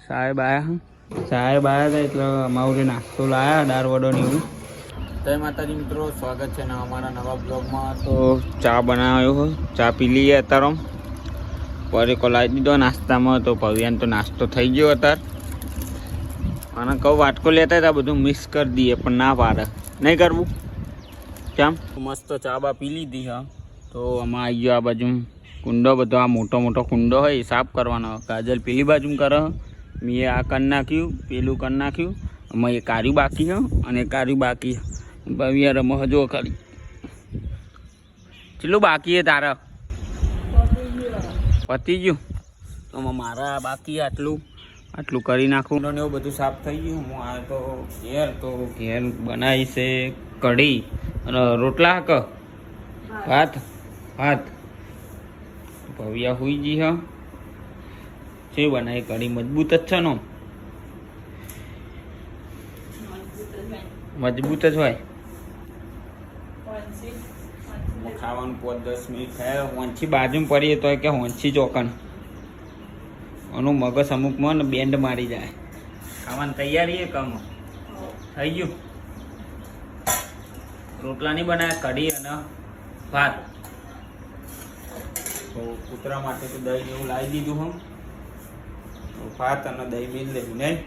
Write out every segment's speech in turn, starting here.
સાહેબ આયા હતા એટલે અમારે નાસ્તો લાયા દાળ વડો ને એવું. જય માતાજી મિત્રો, સ્વાગત છે અમારા નવા બ્લોગમાં. તો ચા બનાવ્યો હોય, ચા પી લઈએ અત્યારે. પરેકો લાવી દીધો નાસ્તામાં. તો ભવ્યાન તો નાસ્તો થઈ ગયો અત્યારે. અને કહું વાટકો લેતા હતા બધું મિક્સ કરી દઈએ, પણ ના પાડે. નહીં કરવું કેમ? મસ્ત ચા બા પી લીધી. હા, તો આમાં આવી ગયો આ બાજુ કુંડો બધો. આ મોટો મોટો કુંડો હોય એ સાફ કરવાનો. કાજલ પેલી બાજુ કરે, મેં આ કરી નાખ્યું, પેલું કરી નાખ્યું. આમાં એ કાર્યું બાકી છે અને કાર્યું બાકી. ભવ્યા રમો હજુ ખાલી કેટલું બાકી છે તારા? પતી ગયું. તો મારા બાકી આટલું કરી નાખું ને એવું બધું સાફ થઈ ગયું. હું આ તો ઘેર બનાવી છે કઢી અને રોટલા. ભાત ભવ્યા હુઈ જી. હા, છે બનાવી કઢી મજબૂત જ છે ને? મજબૂત જ હોય. ખાવાનું 5-10 મિનિટ થાય. હોંચી બાજુ પડીએ તો કે હોંચી ચોકન એનું મગજ અમુકમાં ને બેન્ડ મારી જાય. ખાવાની તૈયારી કમ થઈ ગયું. રોટલા નહીં બનાવ્યા, કઢી અને ભાત. તો કૂતરા માટે તો દહીં એવું લાવી દીધું. હું ભાત અને દહીં મિલ લેવું નહીં.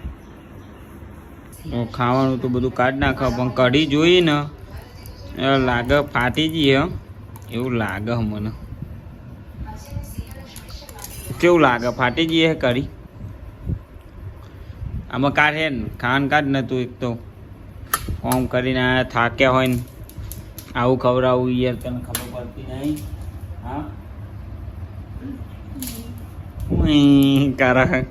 ખાવાનું તો બધું કાઢી નાખો, પણ કઢી જોઈ ને લાગે ફાટી જઈએ એવું લાગે. મને કેવું લાગે? ફાટી જઈએ કઢી. આમાં કાઢે ને ખાવાનું કાઢ નતું. એક તો ઓમ કરીને થાક્યા હોય ને આવું ખવડાવું યાર, તને ખબર પડતી નહીં. હા, કારા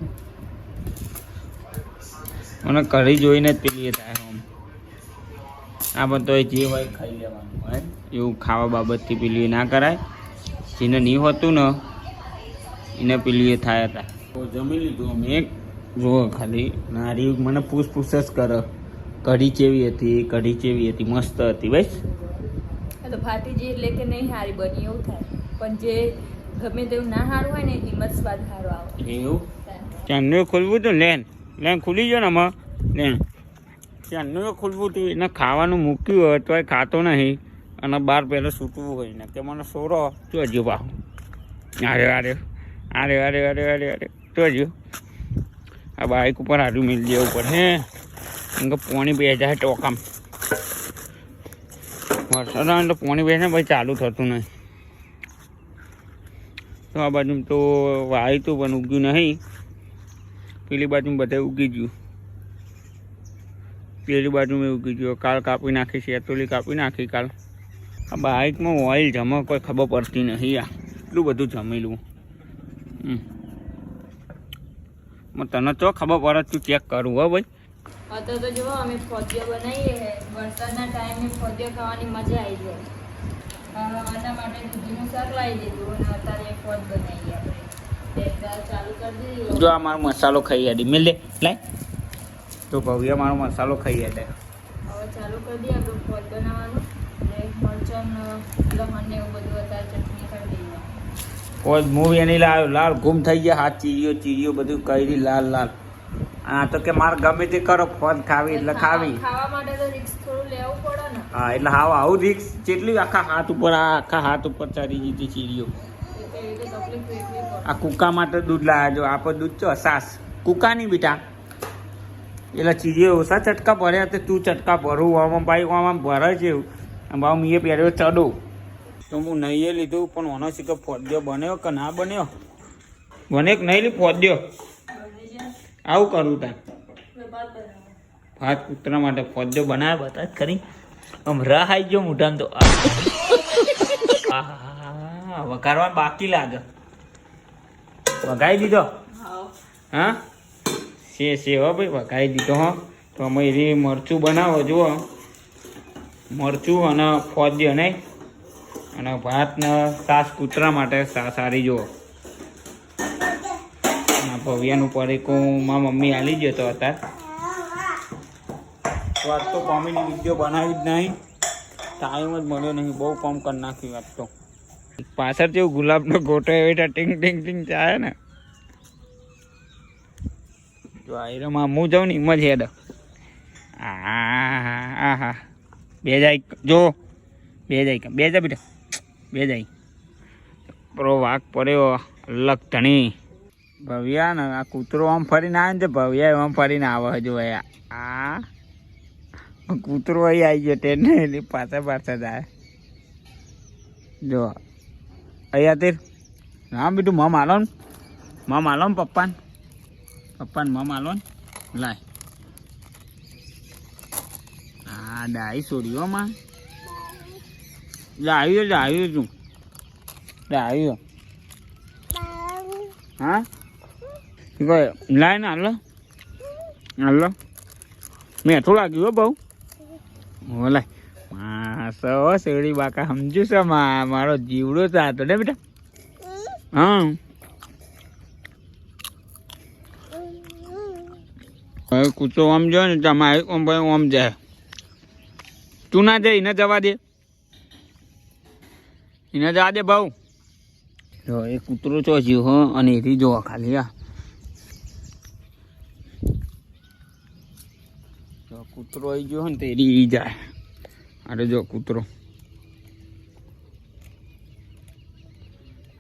મને કઢી જોઈને જ પેલી એ થાય. આ બધો જે હોય ખાઈ લેવાનું હોય. એવું ખાવા બાબતથી પેલી ના કરાય. જેને નહીં હોતું ને એને પેલી એ થાય હતા. તો જમી લીધું અમે. જુઓ ખાલી નારી મને પૂછ જ કરે કઢી કેવી હતી. મસ્ત હતી. બસ તો ફાટી જે એટલે કે નહીં સારી બની એવું થાય. પણ જે ગમે તેવું ના સારું હોય ને એમાં સ્વાદ સારો આવે. એવું ચાંદનું ખોલવું હતું. લેન ખુલી ગયો ને આમાં. ચાંદનું ખોલવું હતું. એને ખાવાનું મૂક્યું હોય તો એ ખાતો નહીં. અને બહાર પહેલાં સૂટવું હોય ને કે મને સોરો જોજો બાહુ. અરે જોજો. આ બાઇક ઉપર હારું મિલ જવું પડે. કેમ કે પાણી બે જાય ટોકામ. વરસાદ આવે એટલે પાણી બે ને ભાઈ ચાલુ થતું નહીં. તો આ બાજુ તો વાયું હતું પણ ઉગ્યું નહીં. પેલી બાજુ બધે ઉગી ગયું. પેલી બાજુ મેં ઉગી ગયો. કાલ કાપી નાખી છે. એતોલી કાપી નાખી કાલ. આ બાઇકમાં ઓઇલ જમા કોઈ ખબર પડતી નહીં. એટલું બધું જમેલું. તને તો ખબર પડે તું ચેક કરું. હો ભાઈ તો જુઓ અમે ફોદિયા બનાવીએ. વરસાદના ટાઈમે ફોદિયા ખાવાની મજા આવી જાય. આના માટે દૂધીનું શાક લાવી દીધું અને અત્યારે ફોદ બનાવીએ આપણે. ચાલુ કરી દીધી. જો આ મારો મસાલો ખાઈ યાદી મિલ દે લાય. તો ભવ્ય મારો મસાલો ખાઈ યાદે. હવે ચાલુ કરી દઈએ આપણે ફોદ બનાવવાનું. અને મરચાં લસણ ને એવું બધું અત્યારે ચટણી કરી દઈએ. ફોદ મૂવી એની લાલ ગુમ થઈ ગયા. હાથ ચીરીઓ બધું કરી લાલ. હા, તો કે મારે ગમે તે કરો, ફોદ ખાવી એટલે ખાવી. ખાવા માટે તો રિસ્ક થોડું લેવું પડે ને. હા, એટલે આવું રિસ્ક કેટલી આખા હાથ ઉપર ચડી જતી ચીરીઓ. આ કુકા માટે દૂધ લાવ્યા. જો આપણે દૂધ છો સાસ કુકા નહીં બેટા. એટલે ચીરીઓ ઓછા ચટકા ભર્યા. તો તું ચટકા ભરું આમાં ભાઈ આમાં ભરે છે. ભાવ મેં પહેર્યો ચડો તો હું નહીં લીધું. પણ ઓનો શીખો ફોદ્યો બન્યો કે ના બન્યો? બને કે નહીં લી ફોદ્યો? આવું કરું તા ભાત કૂતરા માટે ફોદ્યો બનાવે. બતા જ કરી આમ રહ આવી ગયો મોઢામાં. તો વઘારવા બાકી લાગે. વઘારી દીધો? હા છે હો ભાઈ, વઘારી દીધો. હો તો અમે એ મરચું બનાવો. જુઓ મરચું અને ફોદ્યો નહીં. અને ભાત ને સાસ કૂતરા માટે સારી. જુઓ ભવ્યાનું પરેકું મારા મમ્મી આલી ગયો તો અત્યારે. તો આજ તો કોમેડી વિડીયો બનાવી જ નહીં. ટાઈમ જ મળ્યો નહીં. બહુ કામ કરી નાખ્યું આજ તો. પાછળ જેવું ગુલાબનો ગોટો એવી ટીંગ ટીંગ ટીંગ ચાલે ને. જો આયરામાં હું જાઉં ને એમ જ હેડ. હા બે જાય જો બે જા બેટા બે જાય. પ્રો વાઘ પડ્યો અલગ ધણી. ભવ્યા ને આ કૂતરો આમ ફરીને આવે ને તો ભવ્યા આમ ફરીને આવે હજુ આ કૂતરો અહીં આવી ગયો ટ્રેન એટલે પાછા જાય. જો અહીંયા તે હા બીજું મમ આલો ને પપ્પાને મમ આલો ને લાય. હા ડાઈ છોડ્યો માં આવ્યું તું આવ્યો હા લાય ને હાલો મેઠું લાગ્યું હો બહુ લાય માસ શેરડી બાકા સમજુ છે મારો જીવડો ચાતો ને બેટા. હા હવે કૂતો આમ જો ને તમારે આમ જાય. તું ના જાય એને જવા દે ભાઉ. જો એ કૂતરો ચો જીવ હો અને એથી જોવા ખાલી આ જો કૂતરો આવી ગયો ને તો એરી જાય. અરે જો કૂતરો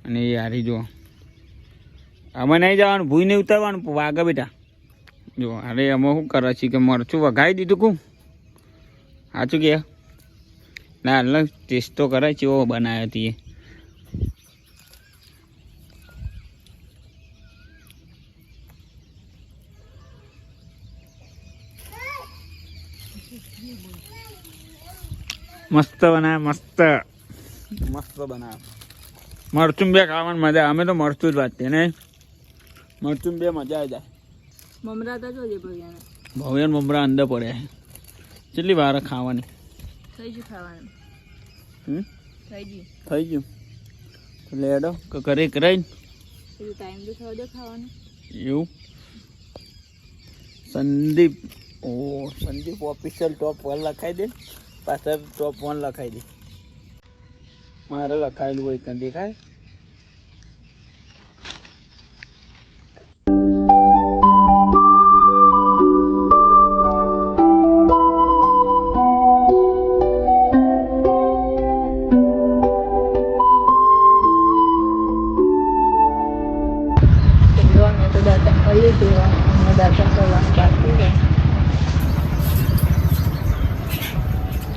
અને એ હારી જો આમાં નહીં જવાનું ભૂઈ નહીં ઉતારવાનું વાગે બેટા. જો અરે અમે શું કરે છે કે મરચું વઘાવી દીધું કું સાચું કે ના અલગ ટેસ્ટ તો કરે છે એવો બનાવ્યો હતી. મસ્ત બનાવે મસ્ત બનાવે. મરચું બે ખાવાની મજા. અમે તો મરચું જ વાત ને મરચું બે મજા આવી જાય. ભવ્યાન મમરા અંદર પડ્યા છે. કેટલી વાર ખાવાની થઈ ગયું લેડો કરે કરાય એવું. સંદીપ ઓફિશિયલ ટોપ 1 લખાઈ દે પાછળ ટોપ 1 લખાઈ દે. મારે લખાયેલું હોય ત્યાં દેખાય.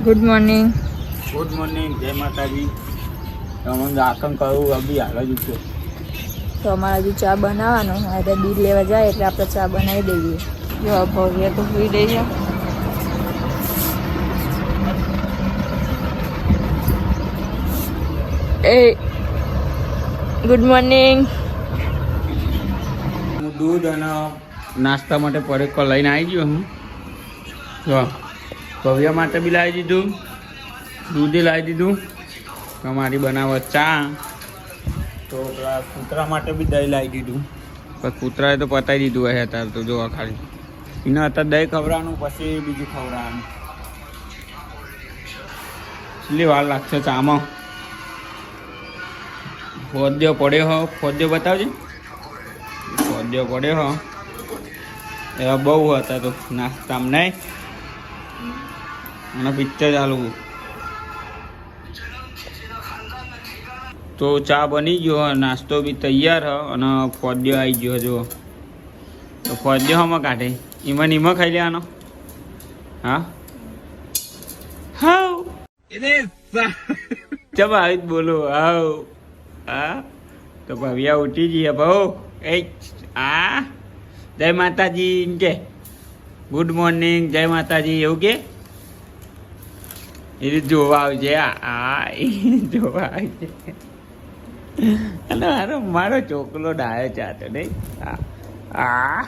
ગુડ મોર્નિંગ જય માતાજી. તમને દાતન કરવું અભી હાલ જ છે. તો અમારે હજુ ચા બનાવવાનો હવે દૂધ લેવા જાય એટલે આપણે ચા બનાવી દઈએ. જો ભવ્ય તો સુઈ રહી છે. એ ગુડ મોર્નિંગ. હું દૂધ અને નાસ્તા માટે પરેકો લઈને આવી ગયો હું. જો ભવ્ય માટે બી લાવી દીધું, દૂધે લાવી દીધું. તમારી બનાવત ચા. તો પેલા કૂતરા માટે બી દહીં લાવી દીધું. પણ કૂતરાએ તો પતાવી દીધું હોય અત્યારે તો જોવા ખાલી. એને અત્યારે દહીં ખવડાવવાનું પછી બીજું ખવડાવવાનું. કેટલી વાર લાગશે ચામાં. ફોદ્યો પડ્યો હો. ફોદ્યો બતાવજે. ફોદ્યો પડ્યો હો. એવા બહુ હતા તો નાસ્તામાં નહીં. અને પિક્ચર ચાલુ. તો ચા બની ગયો, નાસ્તો બી તૈયાર હ અને ફોદ્યો આવી ગયો. જો તો ફોદ્યો હમાં કાઢે એમાં ખાઈ લેવાનો. હા હાવ ચમ આવી જ બોલો હાવ. હા તો ભવ્યા ઉઠી જઈએ ભાઉ. એ આ જય માતાજી કે ગુડ મોર્નિંગ જય માતાજી એવું કે એ જોવા આવજે. આ જોવા આવજે. અને મારો ચોકલો ડાયો ચાતો નહીં. આ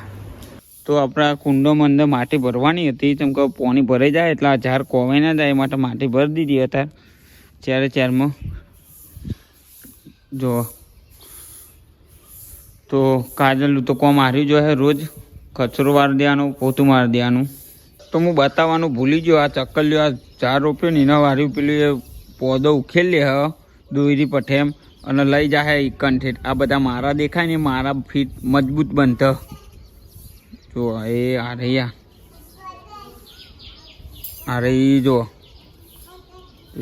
તો આપણા કુંડોમાં અંદર માટી ભરવાની હતી. જેમ કે પાણી ભરાઈ જાય એટલે આ ઝાડ કોવાઈ ના જાય એ માટે માટી ભરી દીધી અત્યારે ચારમાં. જો તો કાજલ તો કોમ હાર્યું જો હે રોજ કચરો વાળી દેવાનું, પોતું મારી દેવાનું. તો હું બતાવવાનું ભૂલી ગયો. આ ચક્કલ્યો આ ઝાડ રોપ્યો ને એના વાર્યું પેલું એ પૌધો ઉખેલ લે હ દોરી પઠેમ અને લઈ જાય કંઠે. આ બધા મારા દેખાય ને મારા ફીટ મજબૂત બનતો. જો એ આ રહ્યા આ રહી જો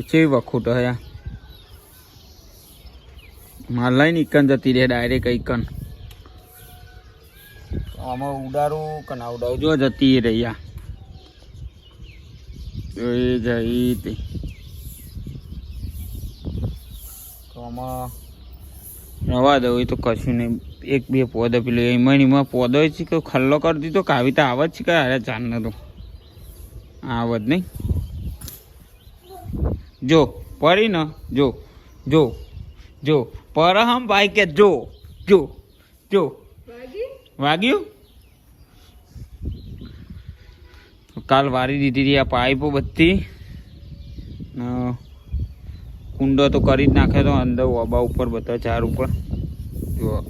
કેવી વખૂટ હે માર લઈને ઇકન જતી રહે ડાયરેક્ટ ઇકન આમાં ઉડાડું કે ના ઉડાડું જો જતી રહ્યા એ જઈ તે તો આમાં રવા દઉં એ તો કશું નહીં એક બે પોદો પેલો એમાં પોદો છે કે ખલ્લો કરી દીધો કે આવી તો આવત છે કે અરે ચાંદનો તો આવત નહીં જો પડી ને જો જો જો પર હમ ભાઈ કે જો જો જો વાગ્યું કાલ વારી દીધી હતી આ પાઇપો બધી કુંડો તો કરી જ નાખે તો અંદર ઓબા ઉપર બધા ચાર ઉપર જો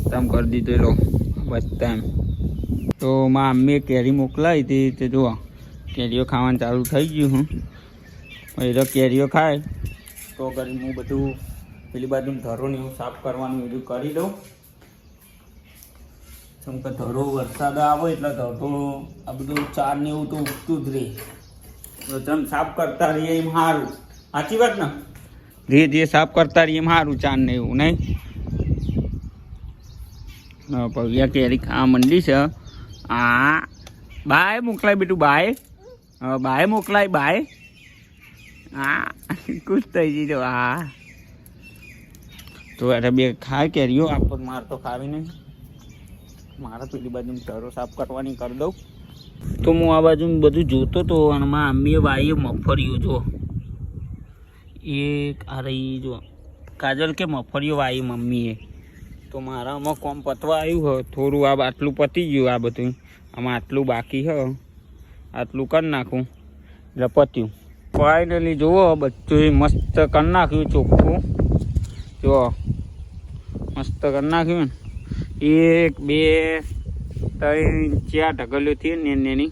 બધામ કરી દીધેલો બધામ તો માં અમ્મીએ કેરી મોકલાવી હતી તે જુઓ કેરીઓ ખાવાનું ચાલુ થઈ ગયું હું એ તો કેરીઓ ખાય તો કરી હું બધું પેલી બાજુ ધરોને એવું સાફ કરવાનું બધું કરી દઉં કેમ કે ધરો વરસાદ આવે એટલે ધરો આ બધું ચાર ને એવું તો ઉગતું જ રહે તો તમે સાફ કરતા રહીએ એમ સારું સાચી વાત ને ધીરે ધીરે સાફ કરતા રહીએ એમ સારું ચાર ને એવું નહીં પવિયા કેરી ખાવા મંડી છે આ બાય મોકલાય બેટું બાય બાય મોકલાય બાય હા ખુશ થઈ જજો હા તો એટલે બે ખાય કેરીઓ આપો માર તો ખાવી નહીં મારા પેલી બાજુ ધરો સાફ કરવાની કરી દઉં તો હું આ બાજુ બધું જોતો હતો અને માં અમ્મીએ વાઈએ મગફળીઓ જો એક આ રહી જો કાજલ કે મગફળીઓ વાઈ મમ્મીએ તો મારા આમાં કોમ પતવા આવ્યું હોય થોડું આ આટલું પતી ગયું આ બધું આમાં આટલું બાકી હ આટલું કરી નાખું એટલે પત્યું ફાઇનલી જુઓ બધું મસ્ત કરી નાખ્યું ચોખ્ખું જુઓ મસ્ત કરી નાખ્યું એક બે ત્રણ ચાર ઢગલીઓ થઈ ને એની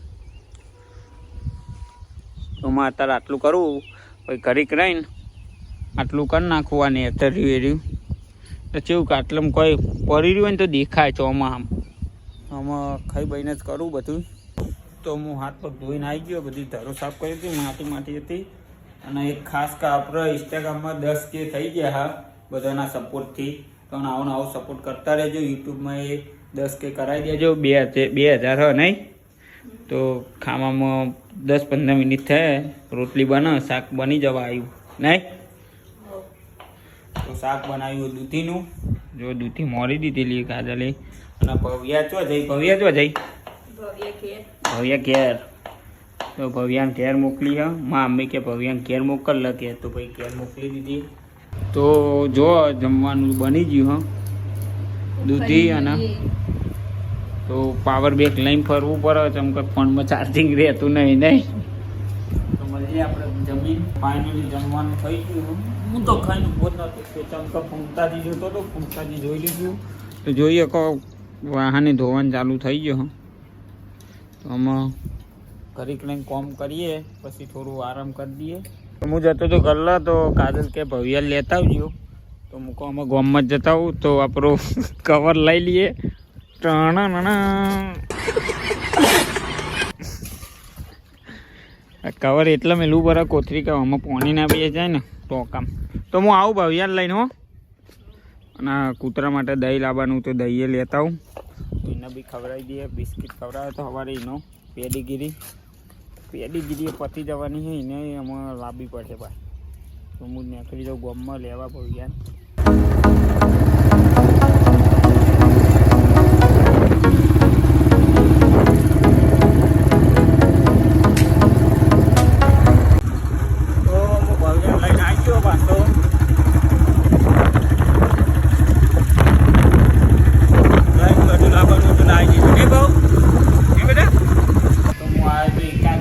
તો માં અત્યારે આટલું કરવું પછી ઘડીક રહીને આટલું કરી નાખવું આ નેતર રહ્યું તો કેવું કે આટલું કોઈ પડી રહ્યું હોય ને તો દેખાય ચોમાં આમાં ખાઈ બહીને જ કરું બધું તો હું હાથ પગ ધોઈને આવી ગયો બધી ધરો સાફ કરી હતી માટી હતી અને એક ખાસ કે આપણે ઇન્સ્ટાગ્રામમાં 10K થઈ ગયા હા બધાના સપોર્ટથી તો આવો સપોર્ટ કરતા રહેજો યુટ્યુબમાં એ 10K કરાવી દેજો 2000 હ નહીં તો ખાવામાં 10-15 મિનિટ થાય રોટલી બને શાક બની જવા આવ્યું નહીં તો શાક બનાવ્યું દૂધીનું જો દૂધી મોરી દીધેલી કાજલે અને ભવ્યા ચો જઈ ભવ્યા ઘેર તો ભવ્યાને ઘેર મોકલી હા માં અમ્મી કે ભવ્યાને ઘેર મોકલ કે તો ભાઈ ઘેર મોકલી દીધી તો જો જમવાનું બની ગયું હા દૂધી અને તો પાવર બેંક લઈને ફરવું પડે કેમ કે ફોનમાં ચાર્જિંગ રહેતું નહીં તો મળીએ આપણે જમીન ફાઇનલી જમવાનું થઈ ગયું હું તો ખાઈને પોત નતો ચમ કે ફૂંકતાજી જોતો તો ફૂંકતાજી જોઈ લીધું તો જોઈએ કહો વાહને ધોવાનું ચાલુ થઈ ગયો તો આમાં ઘડીક લઈને કોમ કરીએ પછી થોડું આરામ કરી દઈએ હું જતો તો ગલ્લા તો કાજલ કે ભવિયા લેતા આવજો તો મૂકો અમે ગામમાં જતા આવું તો આપણો કવર લઈ લઈએ કવર એટલે મેલું બરા કોથરી કે આમાં પાણી ના પીએ જાય ને તો કામ તો હું આવું ભવિયા લઈને હો અને કૂતરા માટે દહીં લાવવાનું તો દહીં લેતા આવું એને બી ખવડાવી દઈએ બિસ્કિટ ખવડાવે તો સવારે એનો પેડીગીરી પતી જવાની છે એને એમાં લાવવી પડશે ભાઈ તો હું નીકળી જાઉં ગામમાં લેવા ભવિયા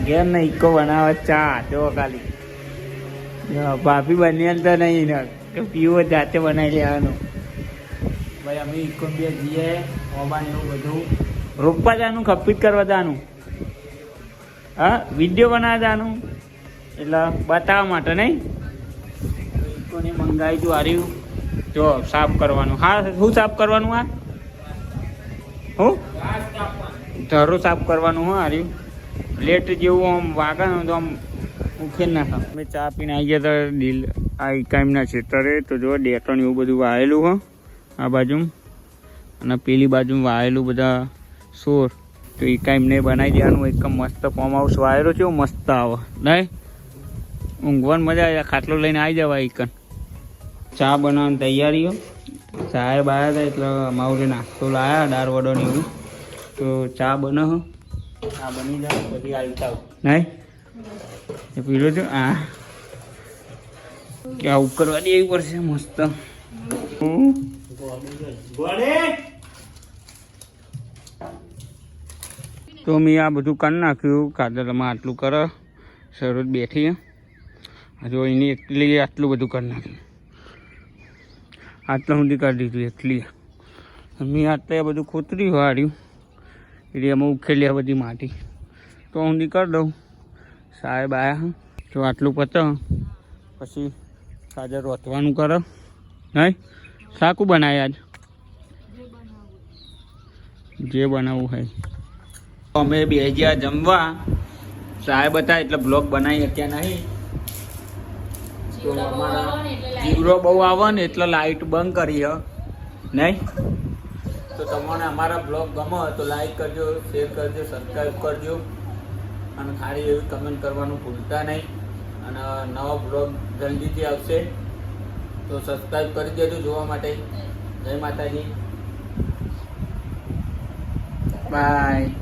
ઘેર નહીં ઈકો બનાવે ચા જો ખાલી ભાભી બની તો નહીં ને તો પીવો જાતે બનાવી લેવાનું ભાઈ અમે ઈકો બે જઈએ ઓબાને એવું બધું રોપવા જવાનું ખપીટ કરવા જવાનું હા વિડીયો બનાવવા જવાનું એટલે બતાવવા માટે નહીં ઈકોને મંગાવી જો હાર્યું જો સાફ કરવાનું હા શું સાફ કરવાનું આ હું ધરો સાફ કરવાનું હો હાર્યું લેટ જેવું આમ વાગે ને તો આમ ઉખેલ ના થાય. અમે ચા પીને આવી ગયા હતા દિલ આ ઇકાઈમના ખેતરે. તો જો ડેટણ એવું બધું વાયેલું હો આ બાજુ અને પેલી બાજુ વાયેલું બધા સોર. તો ઇકાઈમને બનાવી દેવાનું એક મસ્ત ફોર્મ હાઉસ વાયેલો છે મસ્ત આવે નહીં ઊંઘવાની મજા આવે. ખાટલો લઈને આવી જવાય ઇકન. ચા બનાવવાની તૈયારીઓ ચા બહાર હતા એટલે અમારે નાસ્તો લાયા દાળ વડો ને એવું. તો ચા બને ચા બની જાય પછી આવી જાવ નહીં એ પીલો છો આ કે આવું કરવા દેવી પડશે મસ્ત. તો મેં આ બધું કરી નાખ્યું. કાદરમાં આટલું કરે સરોજ બેઠી હજુ એની એટલી આટલું બધું કરી નાખ્યું. આટલું સુધી કરી દીધું એટલી. મેં આટલે બધું ખોતરી વાળ્યું એટલે એમાં ઉખેલી બધી માટી તો ઊંધી કરી દઉં. સાહેબ આવ્યા તો આટલું પત પછી સાજે રોતવાનું કરો નહીં. શાકું બનાવે આજ જે બનાવવું હોય. અમે બે ગયા જમવા સાહેબ હતા એટલે બ્લોગ બનાવી અત્યારે નહીં. તો અમારા જીવડો બહુ આવે ને એટલે લાઇટ બંધ કરી નહીં. તો તમને અમારા બ્લોગ ગમે તો લાઈક કરજો, શેર કરજો, સબસ્ક્રાઈબ કરજો અને સારી એવી કમેન્ટ કરવાનું ભૂલતા નહીં. અને નવો બ્લોગ જલ્દીથી આવશે તો સબસ્ક્રાઈબ કરી દેજો જોવા માટે. જય માતાજી, બાય.